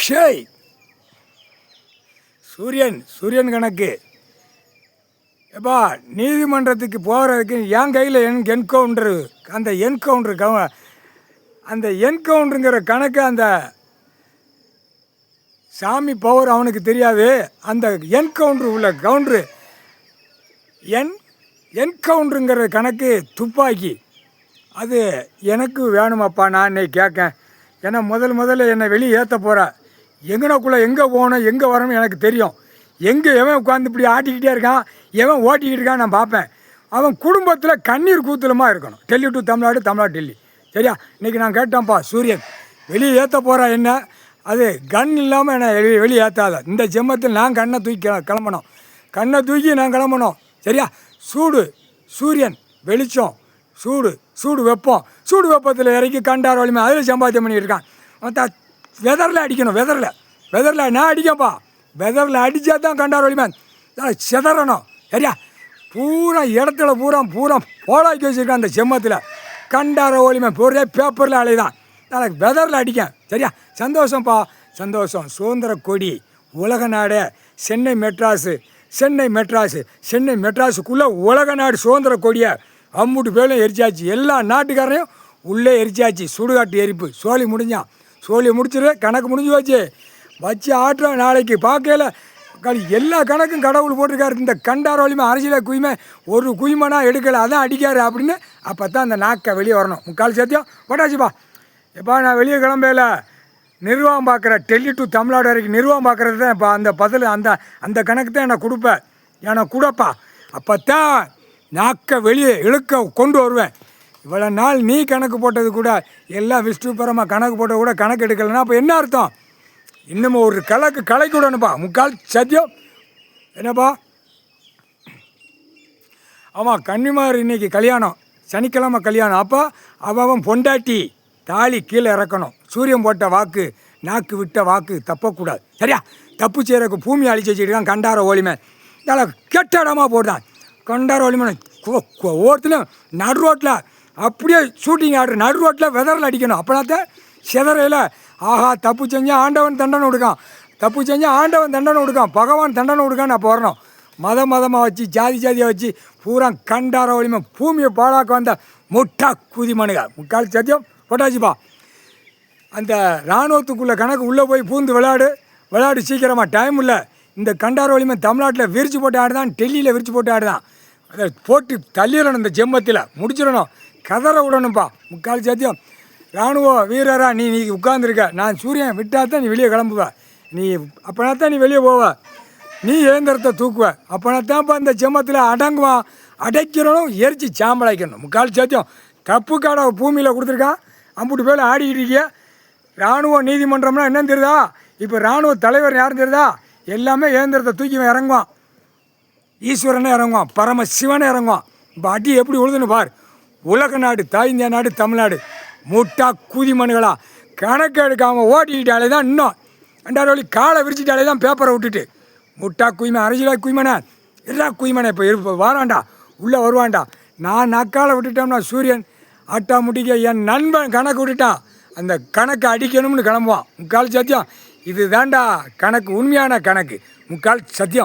ஷேய் சூரியன் கணக்கு எப்பா நீதிமன்றத்துக்கு போகிறதுக்கு என் கையில் என்கவுண்டரு அந்த என்கவுண்டருங்கிற கணக்கு அந்த சாமி பவர் அவனுக்கு தெரியாது. அந்த என்கவுண்டர் உள்ள கவுண்டரு என்கவுண்டருங்கிற கணக்கு துப்பாக்கி அது எனக்கு வேணுமாப்பா. நான் இன்னைக்கு கேட்கேன். ஏன்னா முதல்ல என்னை வெளியே ஏற்ற போகிற எங்கனக்குள்ளே எங்கே போகணும் எங்கே வரணும் எனக்கு தெரியும். எங்கே எவன் உட்காந்து இப்படி ஆட்டிக்கிட்டே இருக்கான் எவன் ஓட்டிக்கிட்டு இருக்கான் நான் பார்ப்பேன். அவன் குடும்பத்தில் கண்ணீர் கூத்துலமாக இருக்கணும். டெல்லி டு தமிழ்நாடு டெல்லி. சரியா? இன்றைக்கி நான் கேட்டேன்ப்பா சூரியன் வெளியே ஏற்ற போகிறா என்ன அது கன் இல்லாமல் என்னை வெளியே ஏற்றாத. இந்த ஜென்மத்தில் நான் கண்ணை தூக்கி கிளம்பணும். கண்ணை தூக்கி நான் கிளம்பணும். சரியா? சூரியன் வெளிச்சம் சூடு வெப்பத்தில் இறக்கி கண்டார் வலிமை அதில் சம்பாத்தியம் பண்ணிட்டு இருக்கான். மற்ற வெதரில் அடிக்கணும். வெதரில் நான் அடிக்கப்பா. வெதரில் அடித்தா தான் கண்டார் வலிமை செதறணும். சரியா? இடத்துல பூரா போலாக்கி வச்சுருக்கான். அந்த செம்மத்தில் கண்டார ஒளிமை ஒரே பேப்பரில் அலைதான். நான் வெதரில் அடிக்கேன். சரியா? சந்தோஷம்ப்பா சந்தோஷம். சுதந்திர கொடி உலக நாடு சென்னை மெட்ராஸுக்குள்ளே உலக நாடு சுதந்திர கொடியை அம்முட்டு பேரும் எரிச்சாச்சு. எல்லா நாட்டுக்காரனையும் உள்ளே எரிச்சாச்சு. சுடுகாட்டு எரிப்பு சோழி முடிச்சிரு. கணக்கு முடிஞ்சு வச்சு ஆட்டுறோம். நாளைக்கு பார்க்கல எல்லா கணக்கும் கடவுள் போட்டிருக்காரு. இந்த கண்டார வலிமை அரசியல குய்மை ஒரு குய்மனா எடுக்கலை அதான் அடிக்காரு அப்படின்னு. அப்போ தான் அந்த நாக்கை வெளியே வரணும். முக்கால் சத்தியம் போட்டாச்சுப்பா. எப்பா நான் வெளியே கிளம்பல நிர்வாகம் பார்க்குறேன். டெல்லி டு தமிழ்நாடு வரைக்கும் நிர்வாகம் பார்க்குறது தான். இப்போ அந்த பதில் அந்த கணக்கு தான் எனக்கு கொடுப்பேன். எனக்கு கொடுப்பா. அப்போ தான் நாக்கை வெளியே கொண்டு வருவேன். இவ்வளோ நாள் நீ கணக்கு போட்டது கூட எல்லாம் விஷ்ணுபுரமாக கணக்கு போட்டது கூட கணக்கு எடுக்கலைன்னா அப்போ என்ன அர்த்தம்? இன்னமும் ஒரு கலைக்கு விடணுப்பா. முக்கால் சத்தியம். என்னப்பா? ஆமாம் கன்னிமார் இன்றைக்கி கல்யாணம், சனிக்கிழமை கல்யாணம். அப்போ அவன் பொண்டாட்டி தாலி கீழே இறக்கணும். சூரியன் போட்ட வாக்கு நாக்கு விட்ட வாக்கு தப்பக்கூடாது. சரியா? தப்பு செய்கிறக்கு பூமி அழிச்சு வச்சுருக்கான். கண்டார ஒளிமை நல்லா கெட்ட இடமா போடுதான். கண்டார ஒளிமை ஒவ்வொருத்தரும் நடு ரோட்டில் அப்படியே ஷூட்டிங் ஆடுற நடு ரோட்டில் வெதரில் அடிக்கணும். அப்படின்னாத்தான் செதறையில் ஆஹா தப்பு செஞ்சால் ஆண்டவன் தண்டனை கொடுக்கான். பகவான் தண்டனை கொடுக்கான்னு அப்போ வரணும். மதமாக வச்சு ஜாதியாக வச்சு பூரா கண்டார ஒளிமை பூமியை பாழாக்க வந்த முட்டா குதிமனுக. முக்கால் சத்தியம் போட்டாச்சுப்பா. அந்த இராணுவத்துக்குள்ளே கணக்கு உள்ளே போய் பூந்து விளையாடு சீக்கிரமாக டைம் இல்லை. இந்த கண்டார ஒளிமை தமிழ்நாட்டில் விரிச்சு போட்டு ஆடுதான், டெல்லியில் விரிச்சு போட்டு ஆடுதான். அதை போட்டு தள்ளிடணும். இந்த ஜென்மத்தில் முடிச்சிடணும். கதற விடணும்ப்பா. முக்கால் சத்தியம். இராணுவ வீரரா நீ உட்கார்ந்துருக்க. நான் சூரியன் விட்டால் தான் நீ வெளியே கிளம்புவ. நீ அப்போனா தான் நீ வெளியே போவ. நீ இயந்திரத்தை தூக்குவ. அப்போனா தான்ப்பா இந்த ஜென்மத்தில் அடங்குவான். அடைக்கிறனும் எரிச்சு சாம்பலாக்கணும். முக்கால் சத்தியம். தப்பு காடை பூமியில் கொடுத்துருக்கான். அம்புட்டு பேர் ஆடிக்கிட்டு இருக்கிய. இராணுவ நீதிமன்றம்னா என்னன்னு தெரியுதா? இப்போ இராணுவ தலைவர் யாரும் தெரியுதா? எல்லாமே இயந்திரத்தை தூக்கி இறங்குவான். ஈஸ்வரனே இறங்குவான். பரமசிவனே இறங்குவான். இப்போ அடி எப்படி உழுதுன்னு பார். உலக நாடு தாய் இந்தியா நாடு தமிழ்நாடு முட்டா குதி மனுகளா கணக்கு எடுக்காமல் ஓட்டிக்கிட்டாலே தான் இன்னும் 2 வழி காலை விரிச்சிட்டாலே தான் பேப்பரை விட்டுட்டு முட்டா குய்மை அரசியலாக குய்மனை இப்போ வாராண்டா உள்ளே வருவான்டா. நான் நக்காலை விட்டுட்டோம்னா சூரியன் ஆட்டா முட்டிக்க என் நண்பன் கணக்கு விட்டுட்டான். அந்த கணக்கை அடிக்கணும்னு கிளம்புவான். முக்கால் சத்தியம். இது தாண்டா கணக்கு, உண்மையான கணக்கு. முக்கால் சத்தியம்.